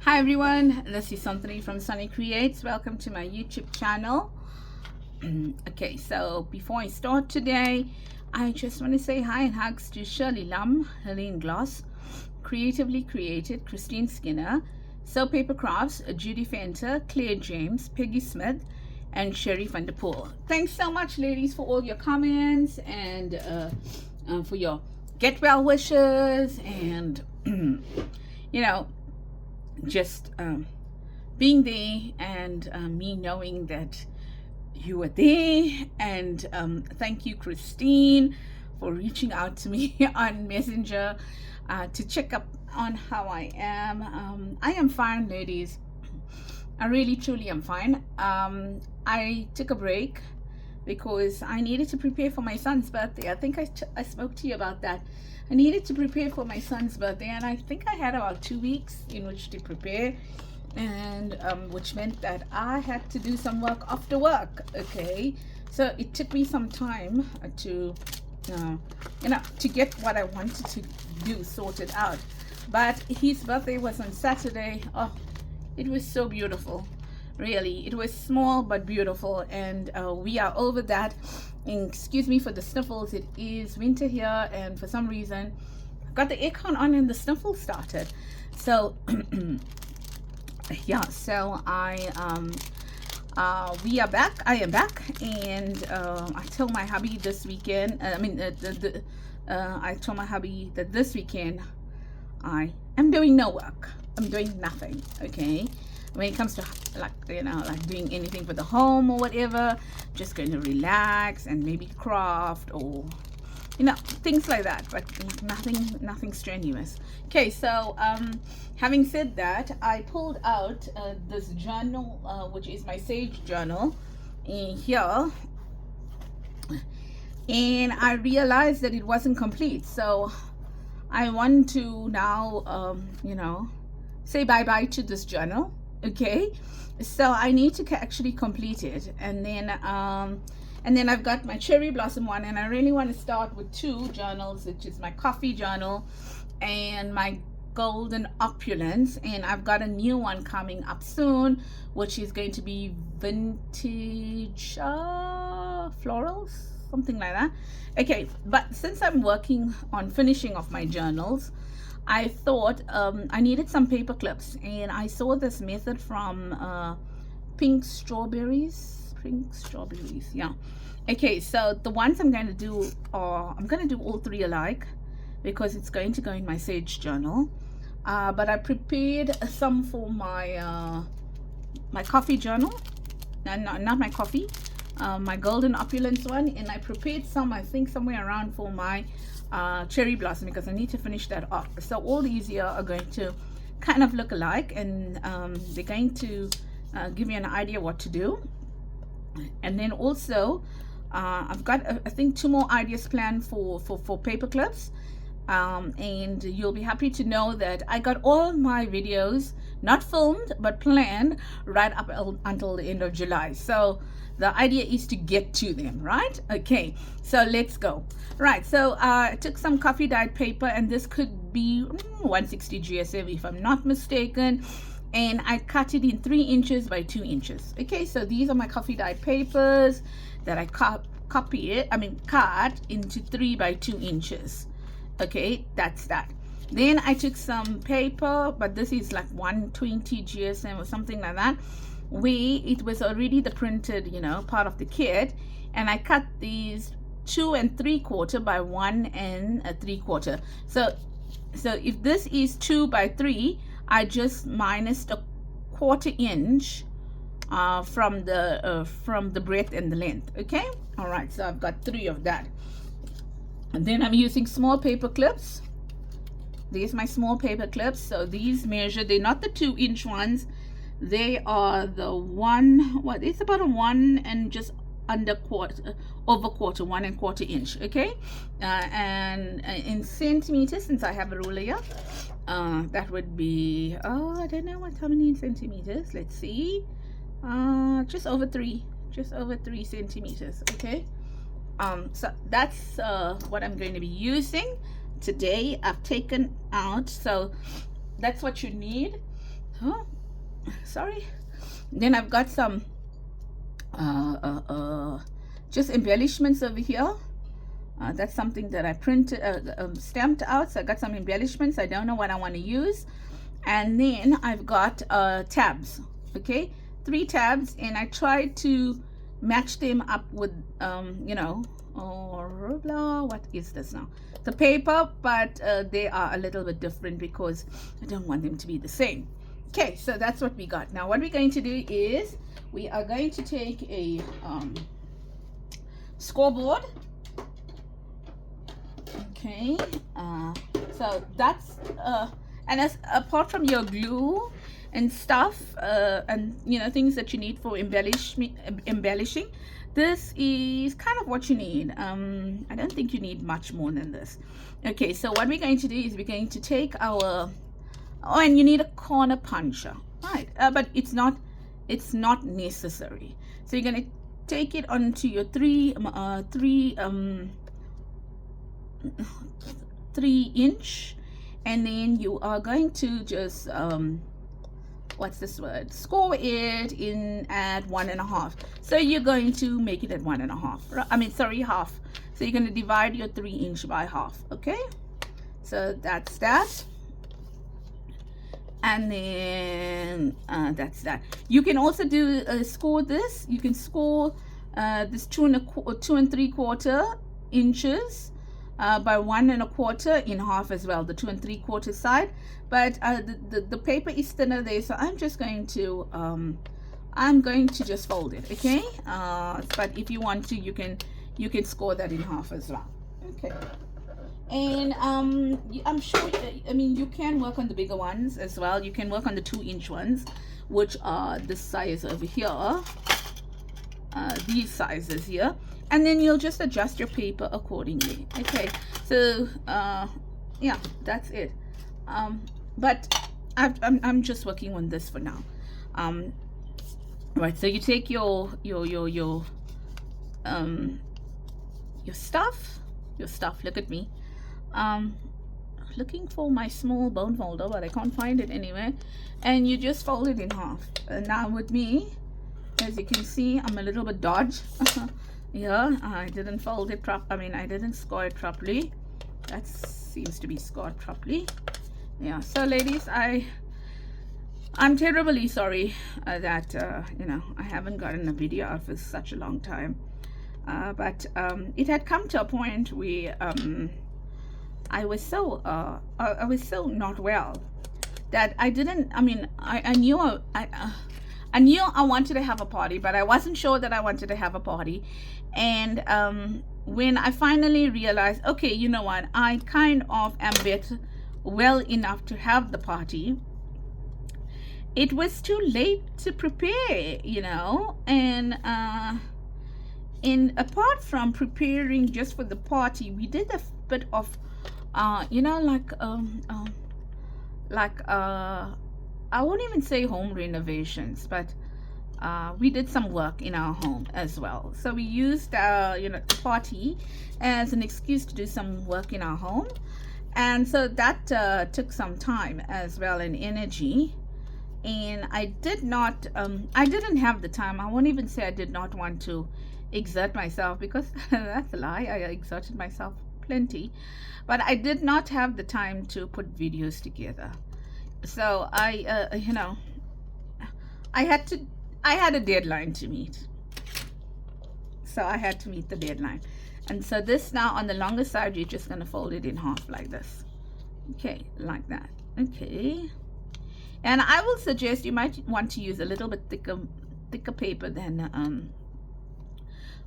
Hi everyone, this is Santhony from Sannie Creates. Welcome to my YouTube channel. Okay, so before I start today, I just want to say hi and hugs to Shirley Lum, Helene Gloss, Creatively Created, Christine Skinner, So Paper Crafts, Judy Fenter, Claire James, Peggy Smith, and Sherry van der Poel. Thanks so much, ladies, for all your comments and for your get well wishes and just being there and me knowing that you were there. And thank you, Christine, for reaching out to me on Messenger to check up on how I am. I am fine, ladies. I really truly am fine. I took a break because I needed to prepare for my son's birthday. I think I spoke to you about that. I needed to prepare for my son's birthday, and I think I had about 2 weeks in which to prepare, and which meant that I had to do some work after work. Okay, so it took me some time to to get what I wanted to do sorted out. But his birthday was on Saturday. Oh, it was so beautiful. Really, it was small but beautiful, and we are over that. And excuse me for the sniffles. It is winter here, and for some reason I got the aircon on and the sniffles started. So yeah, so we are back. I am back, and I told my hubby this weekend, I told my hubby that this weekend I am doing no work. I'm doing nothing. Okay, when it comes to like doing anything for the home or whatever, just going to relax and maybe craft or things like that, but nothing strenuous. Okay, so having said that, I pulled out this journal, which is my Sage journal in here, and I realized that it wasn't complete. So I want to now say bye-bye to this journal. Okay, so I need to actually complete it, and then I've got my cherry blossom one, and I really want to start with 2 journals, which is my coffee journal and my golden opulence. And I've got a new one coming up soon, which is going to be vintage florals, something like that. Okay, but since I'm working on finishing off my journals, I thought I needed some paper clips, and I saw this method from pink strawberries. Yeah. Okay, so the ones I'm going to do are, I'm going to do all 3 alike because it's going to go in my Sage journal. But I prepared some for my my coffee journal. Not my coffee, my golden opulence one, and I prepared some, I think somewhere around, for my cherry blossom, because I need to finish that off. So all these here are going to kind of look alike, and they're going to give you an idea what to do. And then also I've got I think 2 more ideas planned for paper clips, and you'll be happy to know that I got all my videos not filmed but planned right up until the end of July. So the idea is to get to them, right? Okay, so let's go. Right, so I took some coffee dyed paper, and this could be 160 GSM if I'm not mistaken, and I cut it in 3 inches by 2 inches. Okay, so these are my coffee dyed papers that I cut into 3 by 2 inches. Okay, that's that. Then I took some paper, but this is like 120 GSM or something like that, where it was already the printed part of the kit, and I cut these 2 3/4 by 1 3/4. So if this is 2 by 3, I just minused a 1/4 inch from the breadth and the length. Okay, all right, so I've got 3 of that. And then I'm using small paper clips. These are my small paper clips. So these measure, they're not the 2-inch ones, they are the it's about a 1 and just under over quarter, 1 1/4 inch. Okay, and in centimeters, since I have a ruler here, that would be I don't know how many in centimeters. Let's see, just over 3 centimeters. Okay, so that's what I'm going to be using today. I've taken out, so that's what you need. huh? Sorry. Then I've got some just embellishments over here. That's something that I printed, stamped out. So I got some embellishments. I don't know what I want to use. And then I've got tabs. Okay, 3 tabs, and I tried to match them up with, you know, or blah. What is this now? The paper, but they are a little bit different because I don't want them to be the same. Okay, so that's what we got. Now what we're going to do is we are going to take a scoreboard. Okay, so that's and as apart from your glue and stuff, and you know, things that you need for embellishing, this is kind of what you need. I don't think you need much more than this. Okay, so what we're going to do is we're going to take our, oh, and you need a corner puncher, right? But it's not necessary. So you're going to take it onto your 3 inch, and then you are going to just what's this word, score it in at 1.5. so you're going to make it at 1.5, I mean, sorry, half. So you're going to divide your 3 inch by half. Okay, so that's that. And then that's that. You can also do score this. You can score this 2 3/4 inches by 1 1/4 in half as well, the 2 3/4 side. But the paper is thinner there, so I'm just going to just fold it. Okay, but if you want to, you can score that in half as well. Okay. And I'm sure, I mean, you can work on the bigger ones as well. You can work on the 2 inch ones, which are this size over here, these sizes here, and then you'll just adjust your paper accordingly. Okay, so yeah, that's it. But I'm just working on this for now. Right, so you take your stuff. Look at me. Looking for my small bone folder, but I can't find it anywhere. And you just fold it in half. Now with me, as you can see, I'm a little bit dodge. Yeah, I didn't fold it I didn't score it properly. That seems to be scored properly. Yeah, so ladies, I'm terribly sorry that you know, I haven't gotten a video out for such a long time. But it had come to a point where I was so not well that I didn't. I mean, I knew I knew I wanted to have a party, but I wasn't sure that I wanted to have a party. And when I finally realized, okay, you know what, I kind of am better, well enough to have the party, it was too late to prepare, you know. And apart from preparing just for the party, we did a bit of you know, I won't even say home renovations, but we did some work in our home as well. So we used you know, the party as an excuse to do some work in our home, and so that took some time as well and energy. And I didn't have the time. I won't even say I did not want to exert myself, because that's a lie. I exerted myself plenty, but I did not have the time to put videos together. So I you know, I had a deadline to meet, so I had to meet the deadline. And so this, now on the longer side, you're just going to fold it in half like this. Okay, like that. Okay, and I will suggest you might want to use a little bit thicker paper than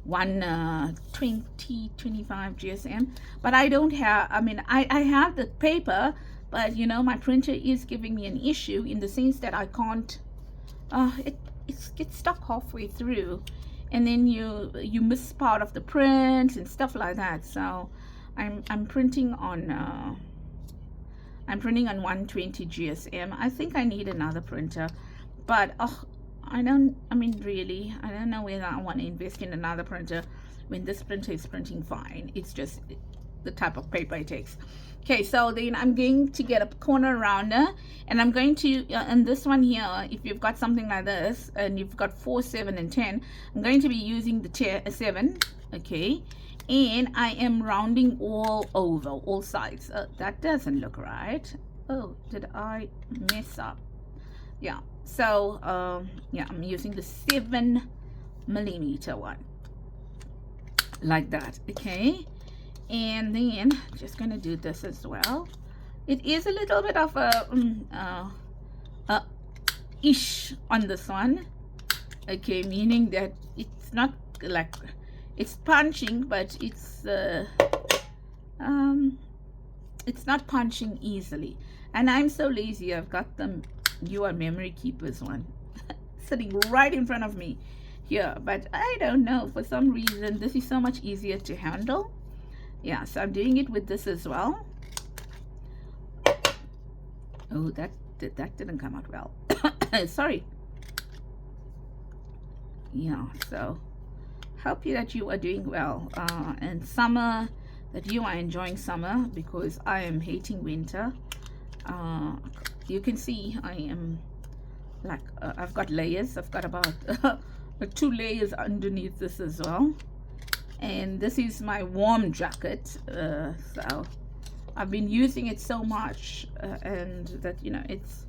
1/20-25 GSM, but I don't have, I mean, I have the paper, but you know, my printer is giving me an issue in the sense that I can't, it gets stuck halfway through, and then you miss part of the print and stuff like that. So I'm printing on 120 GSM. I think I need another printer, but I don't know whether I want to invest in another printer when this printer is printing fine. It's just, the type of paper it takes. Okay, so then I'm going to get a corner rounder, and I'm going to, and this one here, if you've got something like this, and you've got 4, 7, and 10, I'm going to be using the 7, okay, and I am rounding all over, all sides. That doesn't look right. Oh, did I mess up? Yeah, so, yeah, I'm using the 7mm one, like that, okay. And then just gonna do this as well. It is a little bit of a ish on this one, okay, meaning that it's not like it's punching, but it's not punching easily. And I'm so lazy, I've got them You Are Memory Keepers one sitting right in front of me here, but I don't know, for some reason this is so much easier to handle. Yeah, so I'm doing it with this as well. Oh, that didn't come out well. Sorry. Yeah, so hope that you are doing well, and summer, that you are enjoying summer, because I am hating winter. You can see I am like I've got layers. I've got about 2 layers underneath this as well. And this is my warm jacket, so I've been using it so much, and that, you know, it's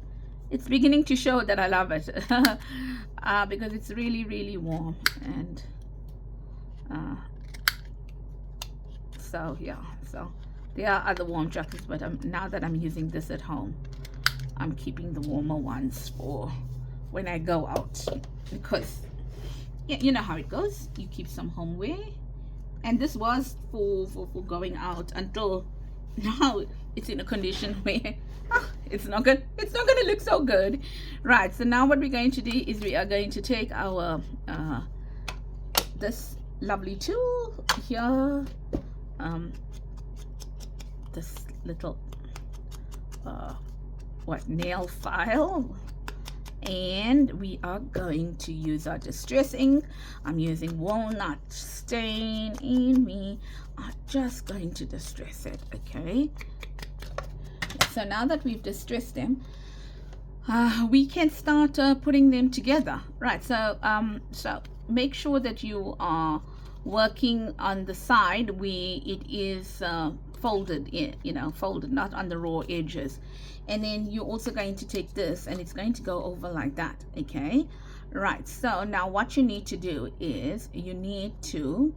beginning to show that I love it, because it's really, really warm. And so yeah, so there are other warm jackets, but now that I'm using this at home, I'm keeping the warmer ones for when I go out, because yeah, you know how it goes. You keep some home wear. And this was for going out, until now it's in a condition where it's not going to look so good. Right, so now what we're going to do is we are going to take our this lovely tool here, this little nail file, and we are going to use our distress ink. I'm using walnut stain, and we are just going to distress it, okay. So now that we've distressed them, we can start putting them together. Right, so so make sure that you are working on the side where it is folded in, you know, folded, not on the raw edges. And then you're also going to take this, and it's going to go over like that, okay. Right, so now what you need to do is you need to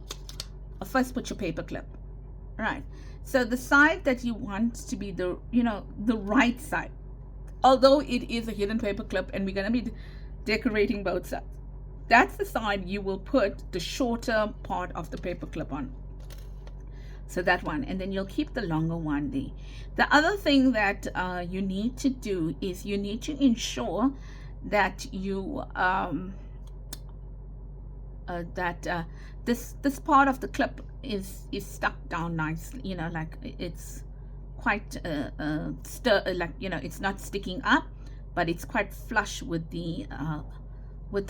first put your paper clip. Right, so the side that you want to be the, you know, the right side, although it is a hidden paper clip and we're going to be decorating both sides, that's the side you will put the shorter part of the paper clip on. So that one, and then you'll keep the longer one there. The other thing that you need to do is you need to ensure that you this part of the clip is stuck down nicely, you know, like it's quite like, you know, it's not sticking up, but it's quite flush with the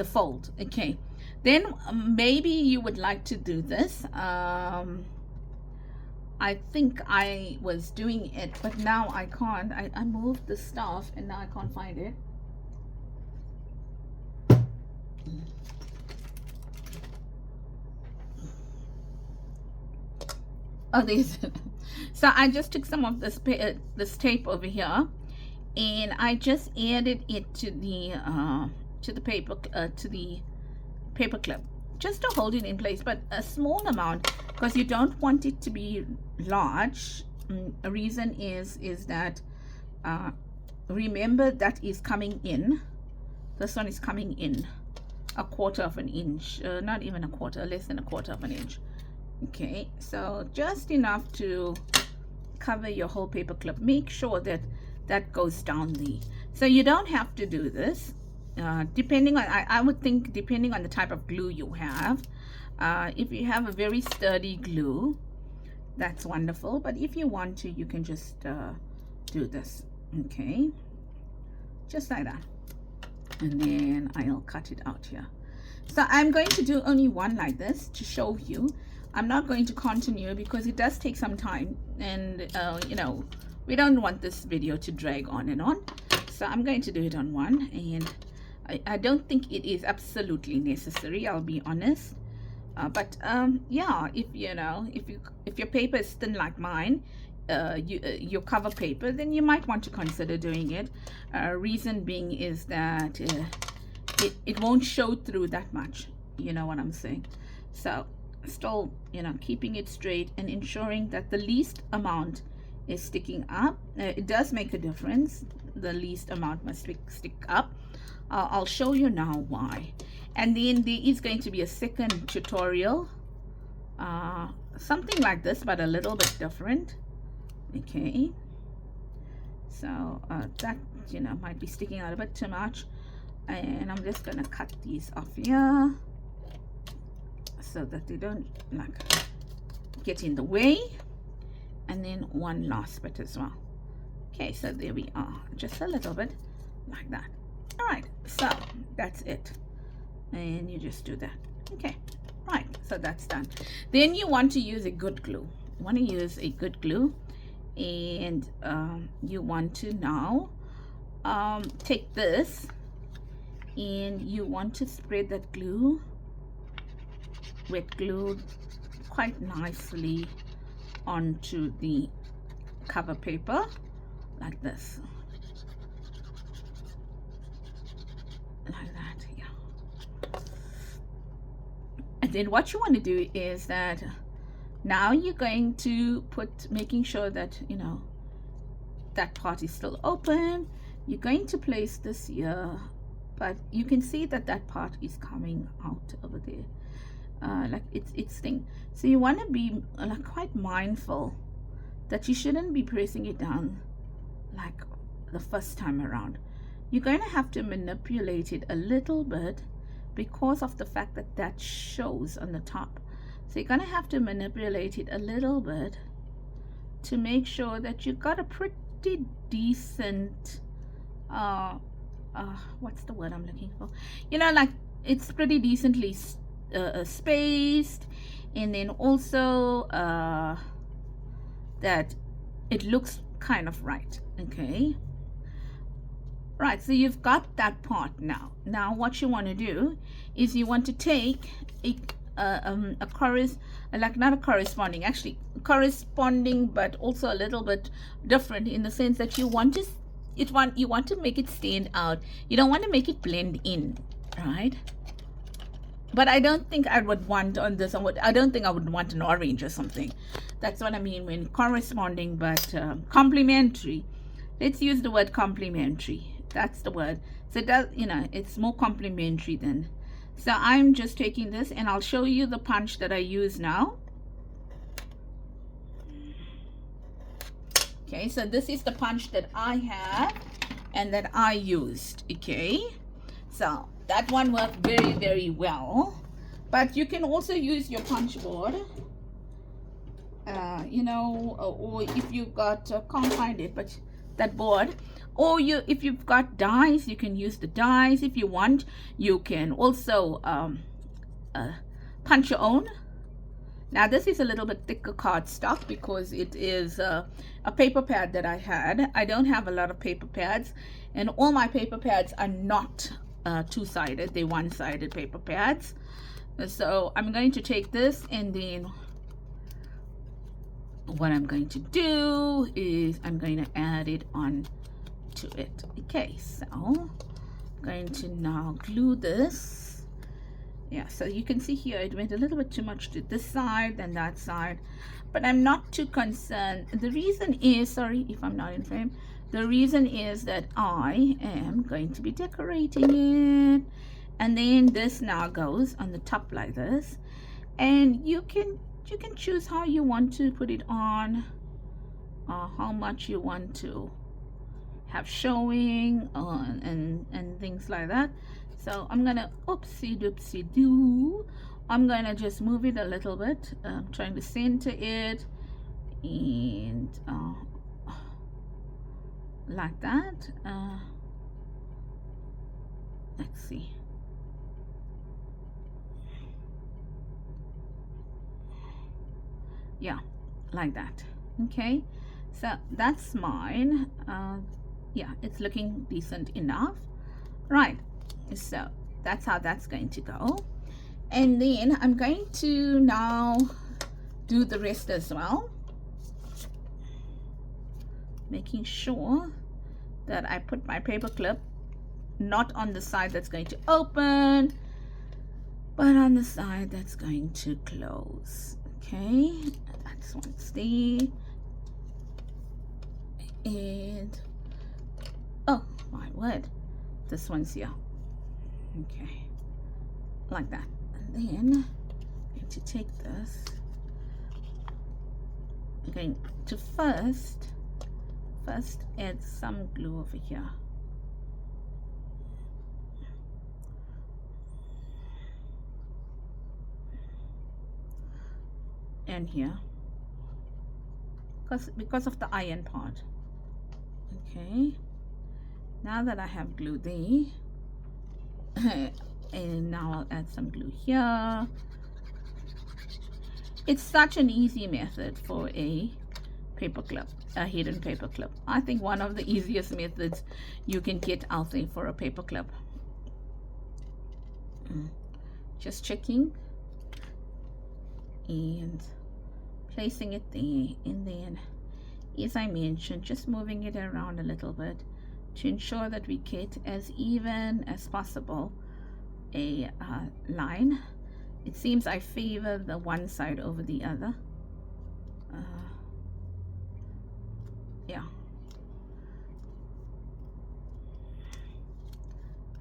fold, okay. Then maybe you would like to do this. I think I was doing it, but now I can't. I moved the stuff and now I can't find it. Oh, there's so I just took some of this tape over here, and I just added it to the paper clip, just to hold it in place, but a small amount, because you don't want it to be large. A reason is that remember that is coming in, this one is coming in 1/4 of an inch, not even a quarter, less than 1/4 of an inch, okay. So just enough to cover your whole paper clip. Make sure that that goes down there. So you don't have to do this. Depending on, I would think, depending on the type of glue you have. If you have a very sturdy glue, that's wonderful, but if you want to, you can just do this, okay, just like that, and then I'll cut it out here. So I'm going to do only one like this to show you. I'm not going to continue because it does take some time, and you know, we don't want this video to drag on and on. So I'm going to do it on one, and I don't think it is absolutely necessary, I'll be honest. But yeah, if your paper is thin like mine, your cover paper, then you might want to consider doing it. Reason being is that it won't show through that much, you know what I'm saying. So still, you know, keeping it straight and ensuring that the least amount is sticking up. It does make a difference. The least amount must stick up. I'll show you now why. And then there is going to be a second tutorial, something like this but a little bit different. Okay, so that, you know, might be sticking out a bit too much, and I'm just gonna cut these off here so that they don't like get in the way. And then one last bit as well. Okay, so there we are, just a little bit like that. All right, so that's it, and you just do that. Okay, right, so that's done. Then you want to use a good glue. You want to use a good glue, and you want to now take this, and you want to spread that glue, wet glue, quite nicely onto the cover paper like this, like that. Yeah. And then what you want to do is that now you're going to making sure that, you know, that part is still open. You're going to place this here, but you can see that that part is coming out over there, like it's thing. So you want to be like quite mindful that you shouldn't be pressing it down like the first time around. You're going to have to manipulate it a little bit because of the fact that that shows on the top. So you're going to have to manipulate it a little bit to make sure that you've got a pretty decent what's the word I'm looking for, you know, like it's pretty decently spaced, and then also that it looks kind of right. Okay, right, so you've got that part. Now what you want to do is you want to take not a corresponding, actually corresponding, but also a little bit different in the sense that you want to make it stand out. You don't want to make it blend in, right? But I don't think I would want on this. I don't think I would want an orange or something. That's what I mean when corresponding, but complementary. Let's use the word complementary. That's the word. So it does, you know, it's more complementary than. So I'm just taking this, and I'll show you the punch that I use now. Okay, so this is the punch that I have and that I used. Okay, so that one worked very, very well. But you can also use your punch board, you know, or if you've got, can't find it, but that board, or if you've got dies, you can use the dies. If you want, you can also punch your own. Now this is a little bit thicker cardstock because it is a paper pad that I had. I don't have a lot of paper pads, and all my paper pads are not two-sided. They're one-sided paper pads. So I'm going to take this, and then what I'm going to do is I'm going to add it on to it. Okay, so I'm going to now glue this. Yeah, so you can see here it went a little bit too much to this side than that side, but I'm not too concerned. The reason is, sorry if I'm not in frame, the reason is that I am going to be decorating it, and then this now goes on the top like this, and you can choose how you want to put it on, how much you want to have showing and things like that. So I'm gonna oopsie doopsie doo, I'm gonna just move it a little bit. I'm trying to center it, and like that. Let's see. Yeah, like that. Okay, so that's mine. Yeah, it's looking decent enough. Right, so that's how that's going to go. And then I'm going to now do the rest as well, making sure that I put my paper clip not on the side that's going to open, but on the side that's going to close. Okay, that's one's there. And oh my word, this one's here. Okay, like that. And then I'm going to take this. I'm going to first add some glue over here. And here, because of the iron part. Okay, now that I have glue there, and now I'll add some glue here. It's such an easy method for a paper clip, a hidden paper clip. I think one of the easiest methods you can get out there for a paper clip. Just checking and placing it there, and then, as I mentioned, just moving it around a little bit to ensure that we get as even as possible a line. It seems I favor the one side over the other. Yeah,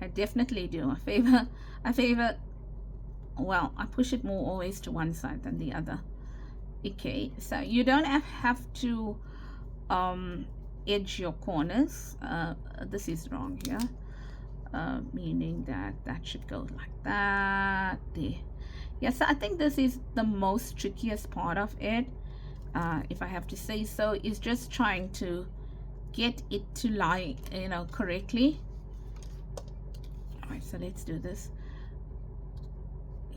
I definitely do. I favor, well, I push it more always to one side than the other. Okay, so you don't have to edge your corners. This is wrong here, meaning that that should go like that there. Yes, I think this is the most trickiest part of it, if I have to say so, is just trying to get it to lie, you know, correctly. All right, so let's do this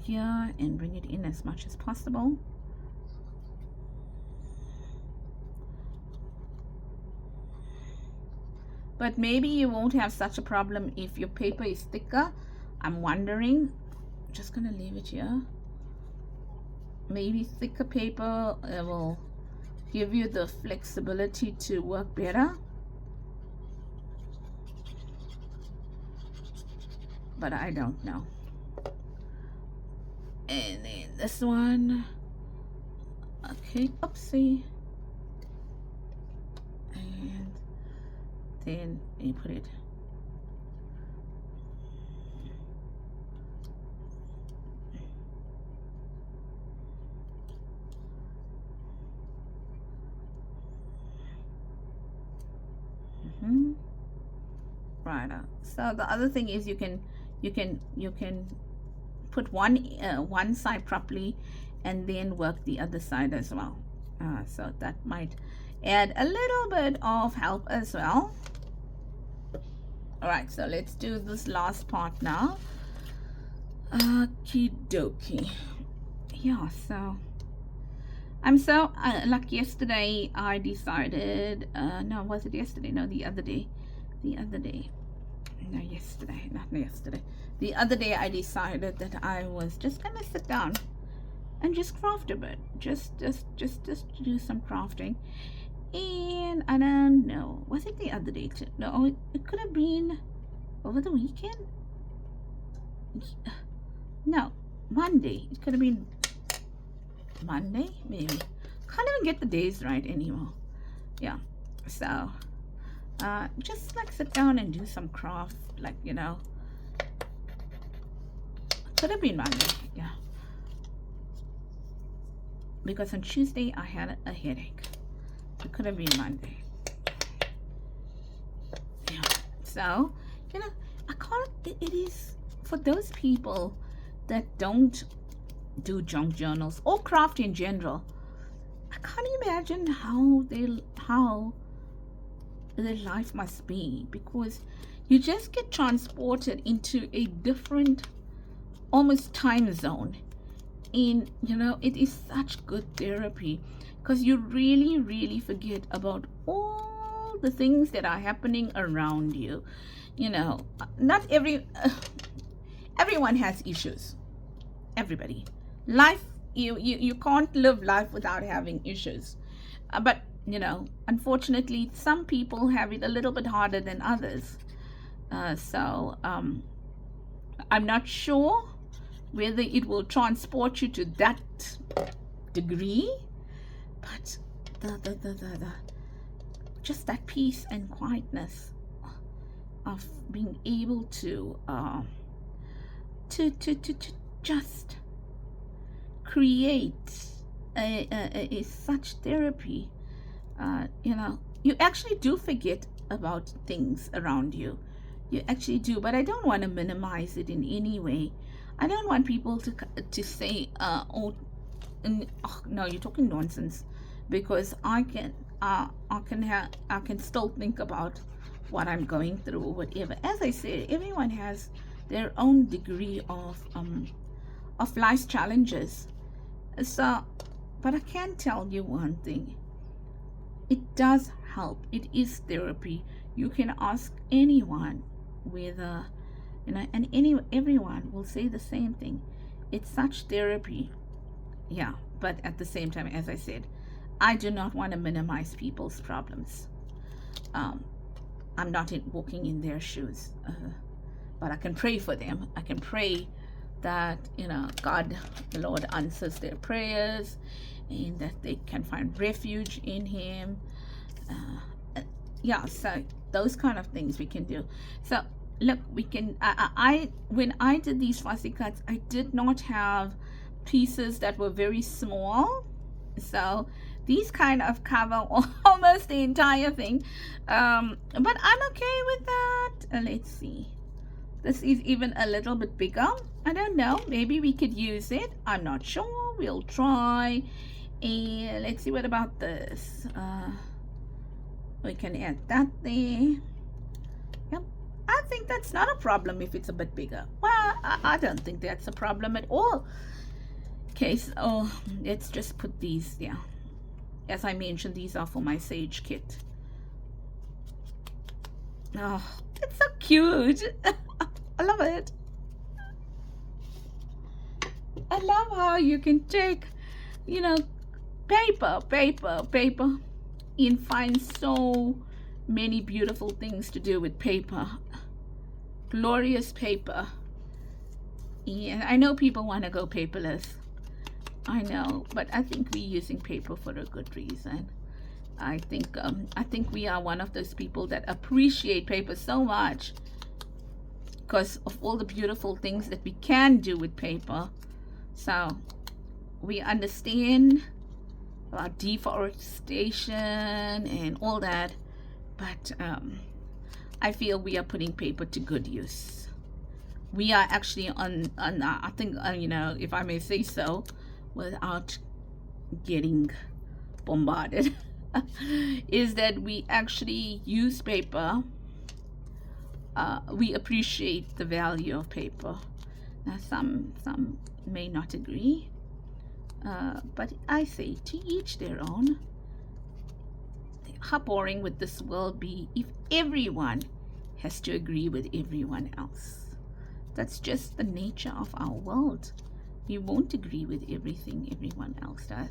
here and bring it in as much as possible. But maybe you won't have such a problem if your paper is thicker. I'm wondering. I'm just gonna leave it here. Maybe thicker paper will give you the flexibility to work better. But I don't know. And then this one. Okay, oopsie. And then you put it. Right. So the other thing is you can put one side properly and then work the other side as well. So that might add a little bit of help as well. All right, so let's do this last part now. Okie dokie. Yeah, so I'm so like yesterday I decided, no, was it yesterday? No, the other day. No, yesterday, not yesterday. The other day I decided that I was just gonna sit down and just craft a bit, just do some crafting. And I don't know, was it the other day too? No, it could have been over the weekend. No, Monday. It could have been Monday, maybe. Can't even get the days right anymore. Yeah, so just like sit down and do some craft, like, you know. Could have been Monday, yeah. Because on Tuesday I had a headache. It could have been Monday. Yeah. So, you know, I call it, it is for those people that don't do junk journals or craft in general. I can't imagine how their life must be, because you just get transported into a different, almost time zone, And it is such good therapy, because you really forget about all the things that are happening around you. Not everyone has issues. Everybody. Life, you can't live life without having issues. But unfortunately, some people have it a little bit harder than others. So I'm not sure whether it will transport you to that degree, but the just that peace and quietness of being able to just create a such therapy. You actually do forget about things around you. You actually do, but I don't want to minimize it in any way. I don't want people to say, "Oh, no, you're talking nonsense," because I can still think about what I'm going through or whatever. As I said, everyone has their own degree of life's challenges. So, but I can tell you one thing: it does help. It is therapy. You can ask anyone, whether and everyone will say the same thing. It's such therapy. Yeah, but at the same time, as I said, I do not want to minimize people's problems. I'm not walking in their shoes, but I can pray for them. I can pray that God, the Lord, answers their prayers, and that they can find refuge in Him. Yeah, so those kind of things we can do. So look, we can. When I did these fussy cuts, I did not have pieces that were very small, so these kind of cover almost the entire thing. But I'm okay with that. Let's see. This is even a little bit bigger. I don't know. Maybe we could use it. I'm not sure. We'll try. And let's see. What about this? We can add that there. Yep. I think that's not a problem if it's a bit bigger. Well, I don't think that's a problem at all. Okay, so let's just put these. Yeah. As I mentioned, these are for my Sage kit. Oh, it's so cute. I love it. I love how you can take, paper, and find so many beautiful things to do with paper. Glorious paper. And I know people want to go paperless. I know, but I think we're using paper for a good reason. I think we are one of those people that appreciate paper so much because of all the beautiful things that we can do with paper. So we understand about deforestation and all that, but I feel we are putting paper to good use. We are actually on I think if I may say so, without getting bombarded, is that we actually use paper. We appreciate the value of paper. Now some may not agree, but I say to each their own. How boring would this world be if everyone has to agree with everyone else? That's just the nature of our world. We won't agree with everything everyone else does.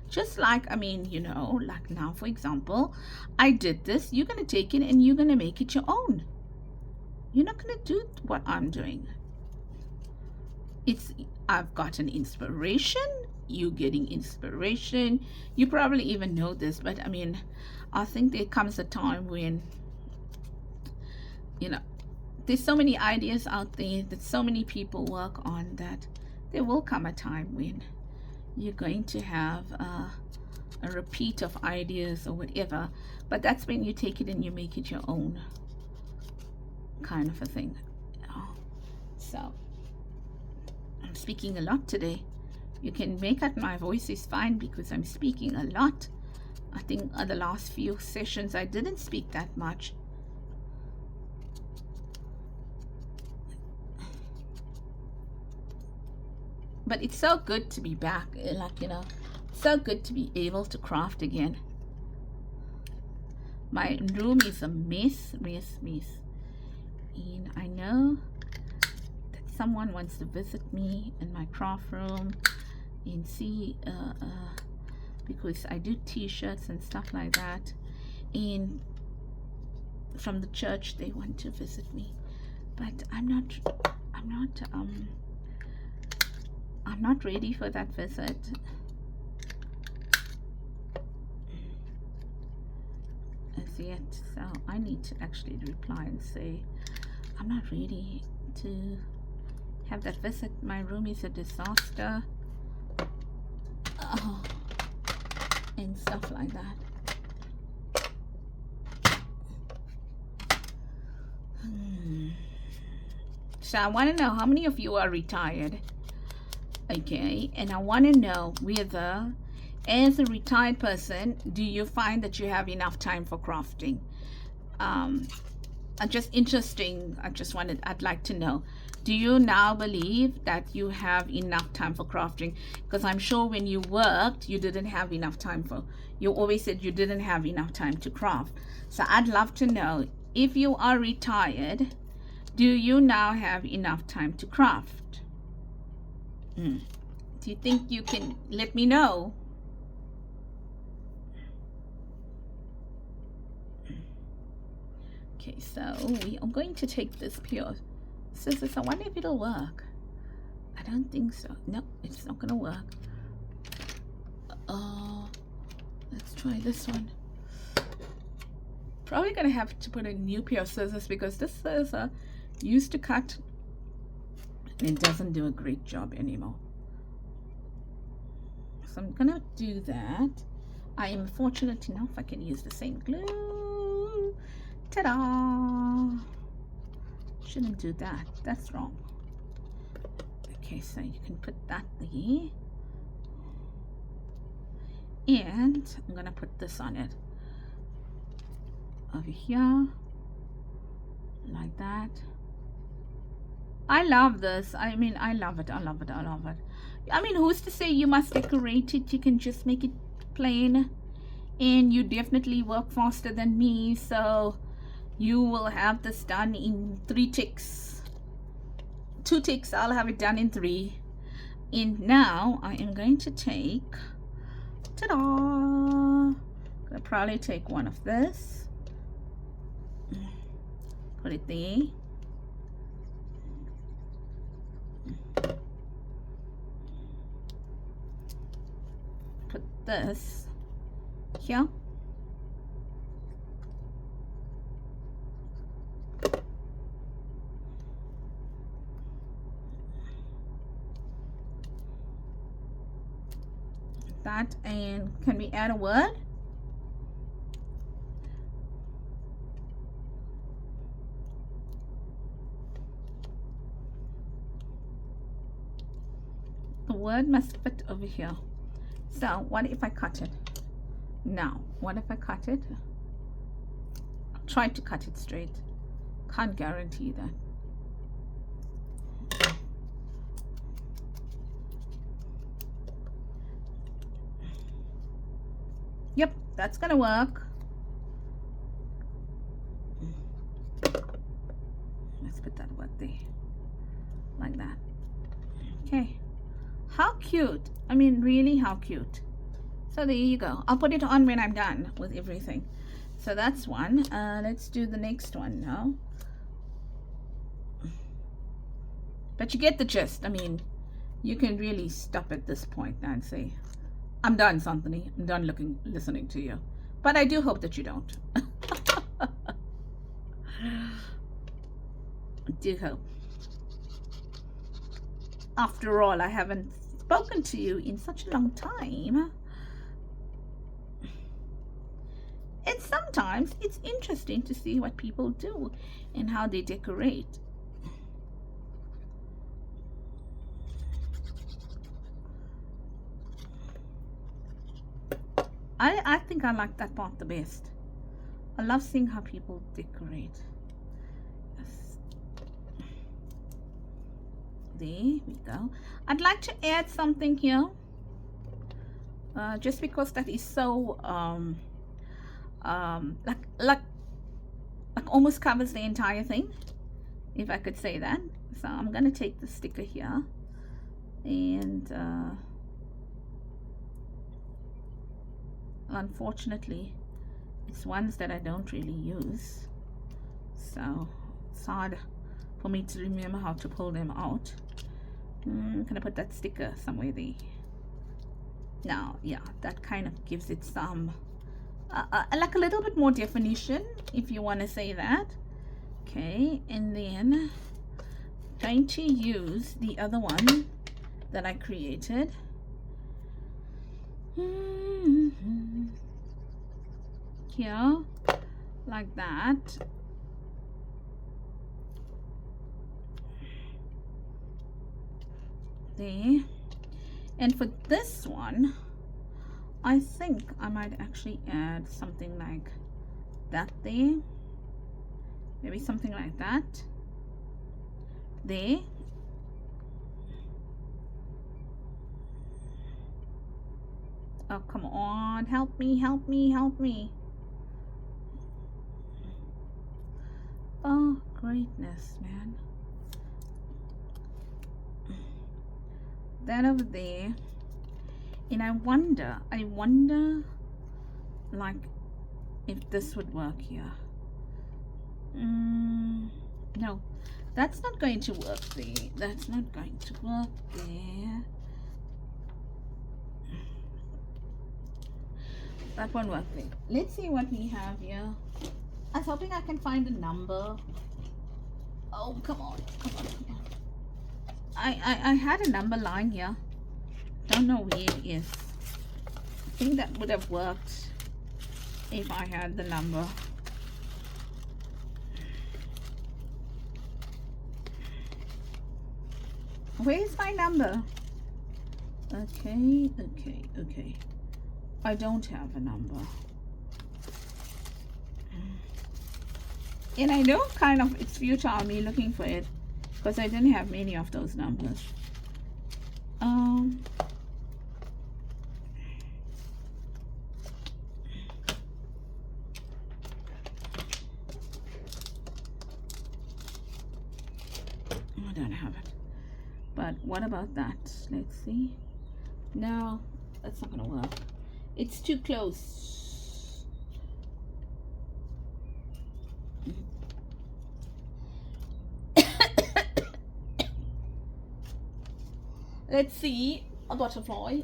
Just like, like now, for example, I did this. You're going to take it and you're going to make it your own. You're not going to do what I'm doing. I've gotten inspiration. You're getting inspiration. You probably even know this, but I think there comes a time when, there's so many ideas out there that so many people work on, that there will come a time when you're going to have a repeat of ideas or whatever, but that's when you take it and you make it your own kind of a thing. So I'm speaking a lot today. You can make out my voice is fine because I'm speaking a lot. I think the last few sessions I didn't speak that much. But it's so good to be back, like, you know, so good to be able to craft again. My room is a mess. And I know that someone wants to visit me in my craft room and see, because I do t-shirts and stuff like that. And from the church, they want to visit me. But I'm not ready for that visit. As yet, so I need to actually reply and say I'm not ready to have that visit. My room is a disaster, and stuff like that. So I want to know how many of you are retired, okay? And I want to know whether, as a retired person, do you find that you have enough time for crafting? Just interesting. I'd like to know, do you now believe that you have enough time for crafting? Because I'm sure when you worked, you didn't have enough time for, you always said you didn't have enough time to craft. So I'd love to know, if you are retired, do you now have enough time to craft? Do you think you can let me know? Okay, so we are going to take this pure scissors. I wonder if it'll work. I don't think so. No, it's not gonna work. Let's try this one. Probably gonna have to put a new pair of scissors because this scissor used to cut and it doesn't do a great job anymore. So I'm gonna do that. I am fortunate enough I can use the same glue. Ta-da! Shouldn't do that. That's wrong. Okay, so you can put that there. And I'm gonna put this on it. Over here. Like that. I love this. I mean, I love it. I love it. I love it. I mean, who's to say you must decorate it? You can just make it plain. And you definitely work faster than me. So you will have this done in 3 ticks. 2 ticks. I'll have it done in 3. And now I am going to take, ta-da! I'm gonna probably take one of this. Put it there. Put this here. That, and can we add a word? The word must fit over here. So what if I cut it? Now, what if I cut it? I'll try to cut it straight. Can't guarantee that. Yep, that's gonna work. Let's put that word there. Like that. Okay. How cute. I mean, really, how cute. So there you go. I'll put it on when I'm done with everything. So that's one. Let's do the next one now. But you get the gist. I mean, you can really stop at this point now and say, I'm done, Santhani. I'm done listening to you. But I do hope that you don't. I do hope. After all, I haven't spoken to you in such a long time. And sometimes it's interesting to see what people do and how they decorate. I think I like that part the best. I love seeing how people decorate. Yes. There we go. I'd like to add something here, just because that is so like almost covers the entire thing, if I could say that. So I'm gonna take the sticker here and unfortunately it's ones that I don't really use, so it's hard for me to remember how to pull them out. I'm gonna put that sticker somewhere there. Now, yeah, that kind of gives it some like a little bit more definition, if you want to say that. Okay, and then going to use the other one that I created. Here, like that. There. And for this one, I think I might actually add something like that there. Maybe something like that. There. Oh, come on. Help me, help me, help me. Oh, greatness, man. That over there. And I wonder like if this would work here. No, that's not going to work there. That's not going to work there. That won't work there. Let's see what we have here. I was hoping I can find a number. Oh, come on, come on, come on. I had a number lying here. Don't know where it is. I think that would have worked if I had the number. Where's my number? Okay, okay, okay. I don't have a number. And I know kind of it's futile me looking for it, because I didn't have many of those numbers. I don't have it. But what about that? Let's see. No, that's not gonna work. It's too close. Let's see a butterfly.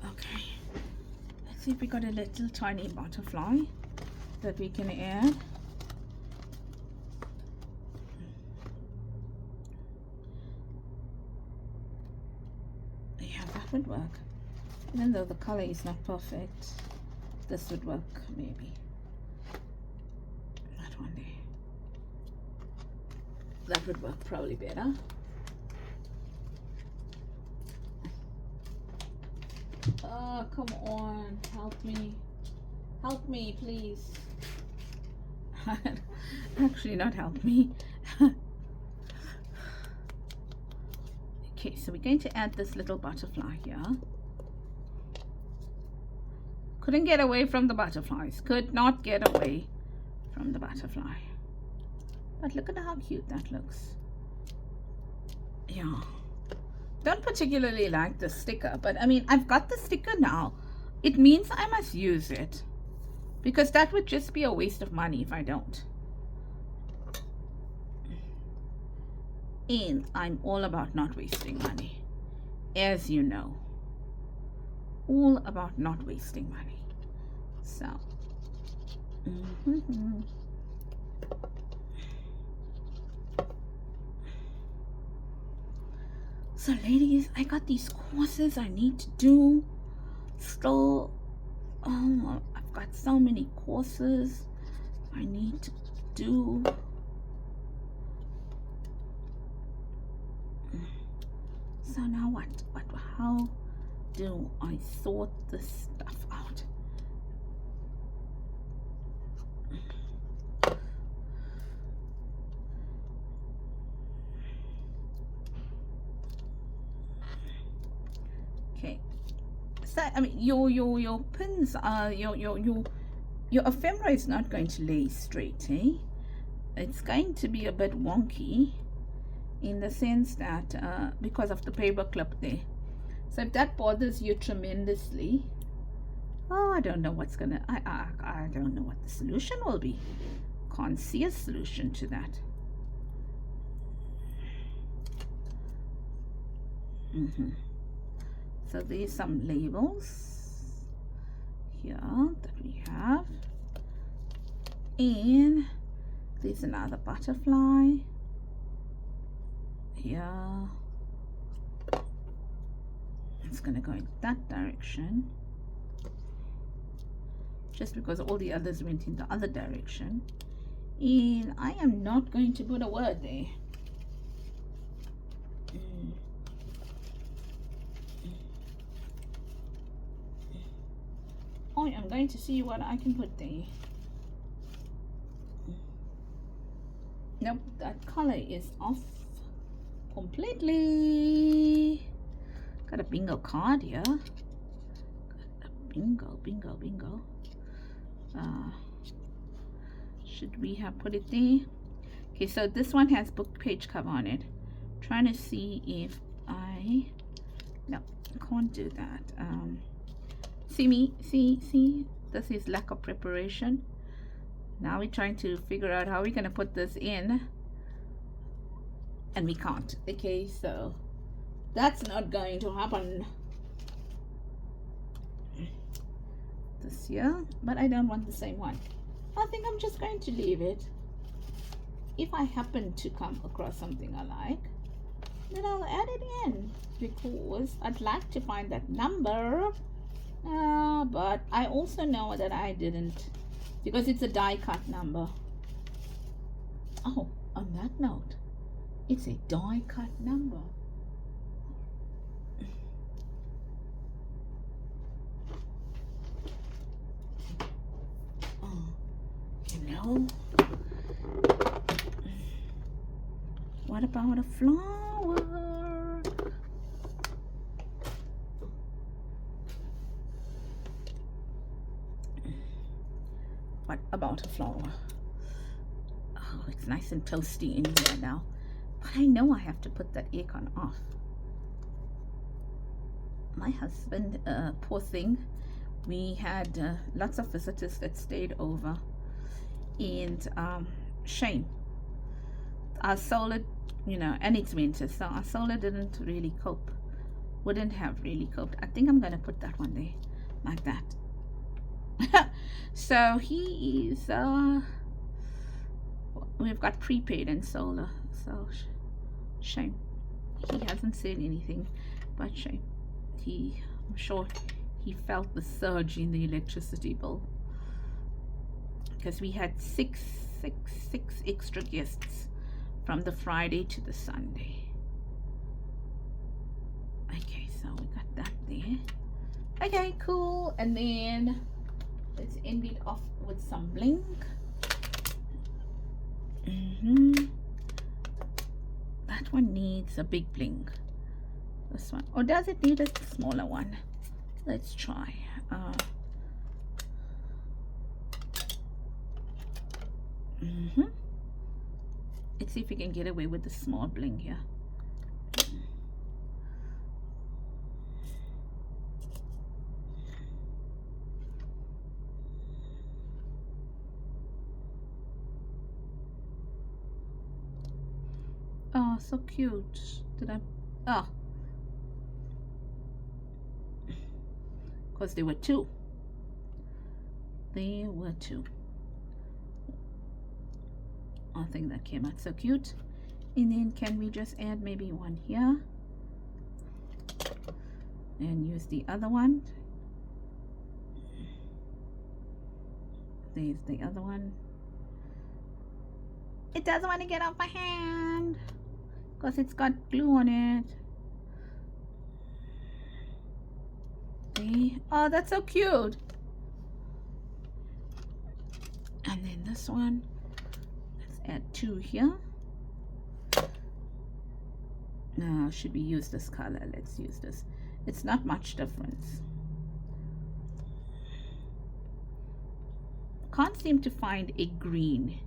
Okay. Let's see if we got a little tiny butterfly that we can add. Yeah, that would work. Even though the color is not perfect, this would work maybe. That one there. That would work probably better. Oh, come on, help me. Help me, please. Actually, not help me. Okay, so we're going to add this little butterfly here. Couldn't get away from the butterflies. Could not get away from the butterfly. But look at how cute that looks. Yeah. Don't particularly like the sticker, but I mean, I've got the sticker now. It means I must use it, because that would just be a waste of money if I don't. And I'm all about not wasting money, as you know. All about not wasting money. So. So ladies, I got these courses I need to do. Still, I've got so many courses I need to do. So now what, how do I sort this stuff out? set. I mean, your pins are your ephemera is not going to lay straight, eh? It's going to be a bit wonky in the sense that because of the paper clip there. So if that bothers you tremendously, oh, I don't know what's gonna. I don't know what the solution will be. Can't see a solution to that. So there's some labels here that we have, and there's another butterfly here. It's gonna go in that direction just because all the others went in the other direction, and I am not going to put a word there. I am going to see what I can put there. Nope, that color is off completely. Got a bingo card here. Got a bingo. Should we have put it there? Okay, so this one has book page cover on it. Trying to see if no, I can't do that. See, this is lack of preparation. Now we're trying to figure out how we're gonna put this in, and we can't. Okay, so that's not going to happen this year, but I don't want the same one. I think I'm just going to leave it. If I happen to come across something I like, then I'll add it in, because I'd like to find that number. But I also know that I didn't, because it's a die cut number. Oh, on that note, it's a die cut number. You know, what about a flower? What about a flower? Oh, it's nice and toasty in here now. But I know I have to put that aircon off. My husband, poor thing, we had lots of visitors that stayed over. And shame. Our solar, and it's winter, so our solar didn't really cope. Wouldn't have really coped. I think I'm going to put that one there, like that. So he is we've got prepaid and solar, so shame. He hasn't said anything, but shame. I'm sure he felt the surge in the electricity bill, because we had six extra guests from the Friday to the Sunday. Okay, so we got that there. Okay, cool. And then let's end it off with some bling. That one needs a big bling. This one, or does it need a smaller one? Let's try. Let's see if we can get away with the small bling here. Oh, so cute. Did I? Oh, because there were two. There were two. I think that came out so cute. And then can we just add maybe one here and use the other one? There's the other one. It doesn't want to get off my hand because it's got glue on it. See? Oh, that's so cute. And then this one, let's add two here. No, should we use this color? Let's use this. It's not much difference. seem to find a green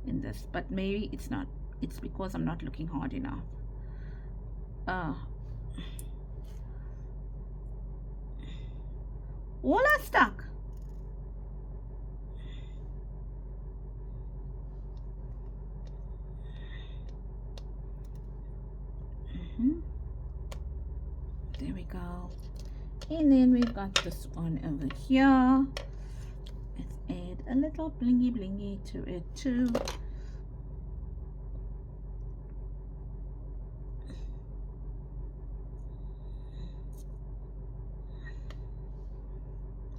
in this, but maybe it's not. It's because I'm not looking hard enough. All are stuck. There we go. And then we've got this one over here. Let's add a little blingy blingy to it too.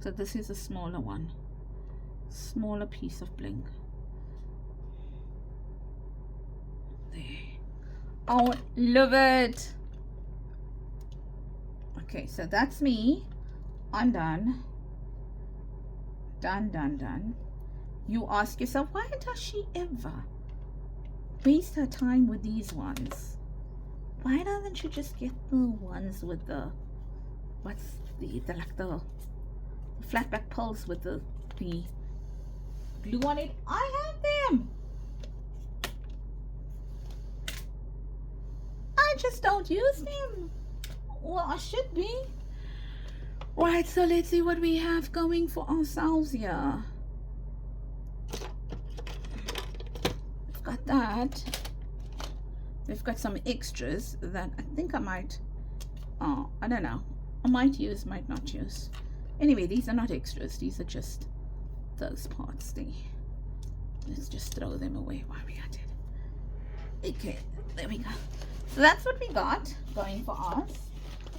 So this is a smaller one, smaller piece of bling. There. Oh, love it. Okay, so that's me. I'm done. Done. You ask yourself, why does she ever waste her time with these ones? Why doesn't she just get the ones with the, what's the like the flat back pulls with the glue on it? I have them. I just don't use them. Well, I should be. Right, so let's see what we have going for ourselves here. We've got that. We've got some extras that I think I might, I don't know. I might use, might not use. Anyway, these are not extras. These are just those parts. Let's just throw them away while we at it. Okay, there we go. So that's what we got going for us.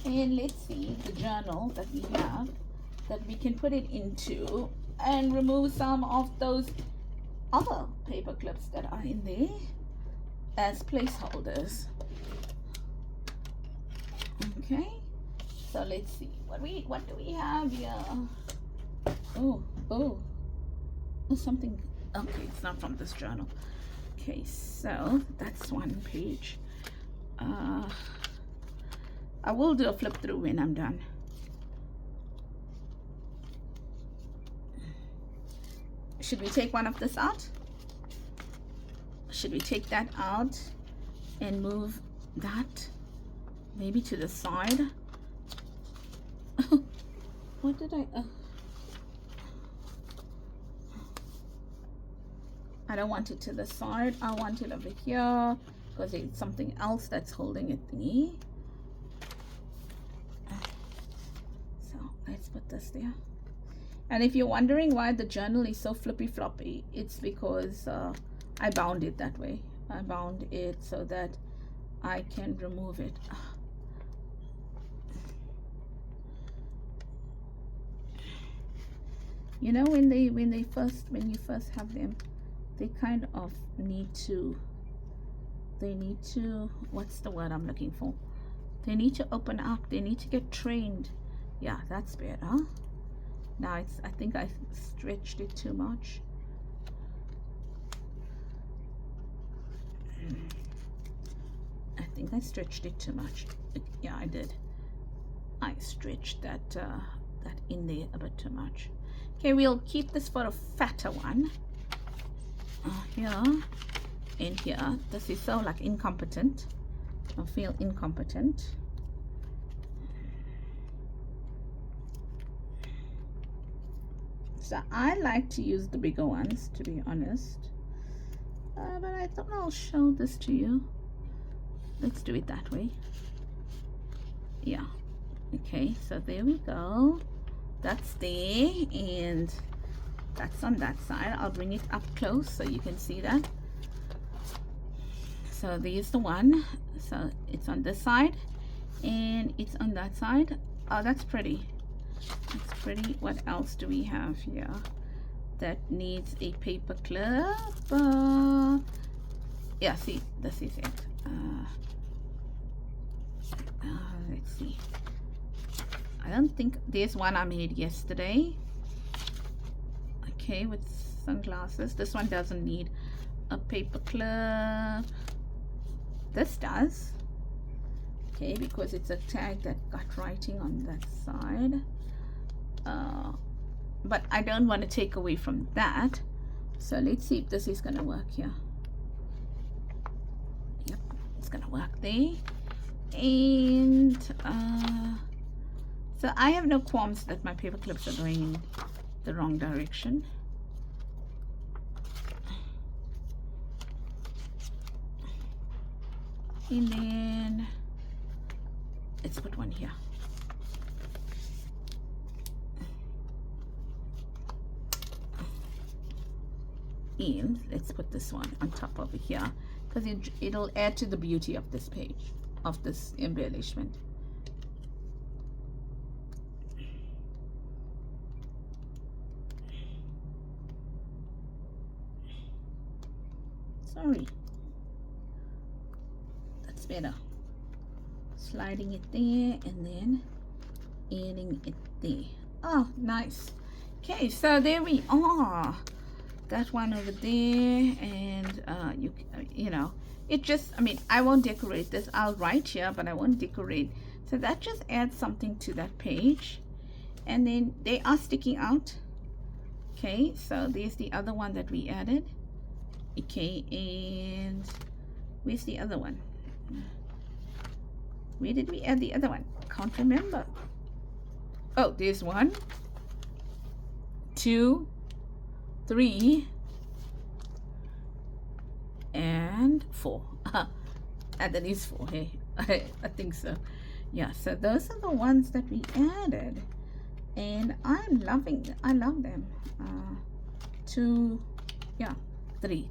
And let's see the journal that we have that we can put it into and remove some of those other paper clips that are in there as placeholders. Okay, so let's see what do we have here. Oh, something. Okay, it's not from this journal. Okay, so that's one page. I will do a flip through when I'm done. Should we take one of this out? Should we take that out and move that maybe to the side? What did I don't want it to the side. I want it over here because it's something else that's holding it thingy. So let's put this there. And if you're wondering why the journal is so flippy floppy, it's because I bound it that way. I bound it so that I can remove it. You know, when you first have them, they kind of need to, what's the word I'm looking for? They need to open up. They need to get trained. Yeah, that's better. Now I think I stretched it too much. I think I stretched it too much. Yeah, I did. I stretched that in there a bit too much. Okay, we'll keep this for a fatter one. Here and here. This is so like incompetent. I feel incompetent. So I like to use the bigger ones, to be honest. But I thought I'll show this to you. Let's do it that way. Yeah. Okay, so there we go. That's there, and that's on that side. I'll bring it up close so you can see that. So there's the one. So it's on this side and it's on that side. Oh, that's pretty. That's pretty. What else do we have here that needs a paper clip? Yeah, see, this is it. Let's see. I don't think there's one I made yesterday. Okay, with sunglasses. This one doesn't need a paper clip. This does. Okay, because it's a tag that got writing on that side. But I don't want to take away from that. So let's see if this is gonna work here. Yep, it's gonna work there. And so I have no qualms that my paper clips are going in the wrong direction. And then let's put one here. And let's put this one on top over here, because it'll add to the beauty of this page, of this embellishment. Sorry, that's better. Sliding it there and then adding it there. Oh, nice. Okay, so there we are. That one over there, and you know, it just, I mean, I won't decorate this. I'll write here, but I won't decorate. So that just adds something to that page. And then they are sticking out. Okay, so there's the other one that we added. Okay, and where's the other one? Where did we add the other one? Can't remember. Oh, there's 1, 2, 3, and 4. And then it's 4. Hey, I think so. Yeah, so those are the ones that we added, and I'm loving. I love them. 2, yeah, 3.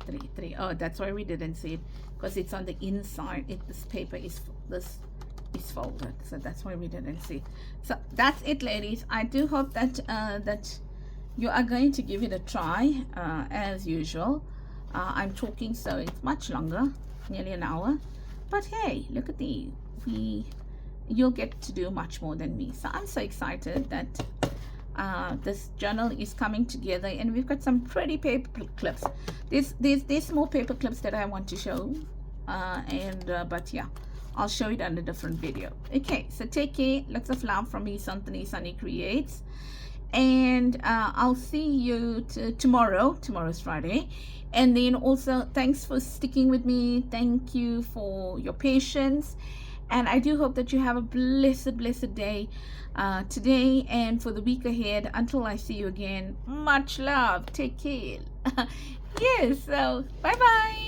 Oh, that's why we didn't see it, because it's on the inside. This paper is folded, so that's why we didn't see it. So that's it, ladies. I do hope that that you are going to give it a try. As usual, I'm talking, so it's much longer, nearly an hour, but hey, look at you'll get to do much more than me. So I'm so excited that this journal is coming together, and we've got some pretty paper clips. There's more paper clips that I want to show, but yeah, I'll show it on a different video. Okay, so take care. Lots of love from me, Sunny Creates. And I'll see you tomorrow. Tomorrow's Friday. And then also, thanks for sticking with me. Thank you for your patience. And I do hope that you have a blessed day today and for the week ahead. Until I see you again, much love. Take care. Yes, so bye-bye.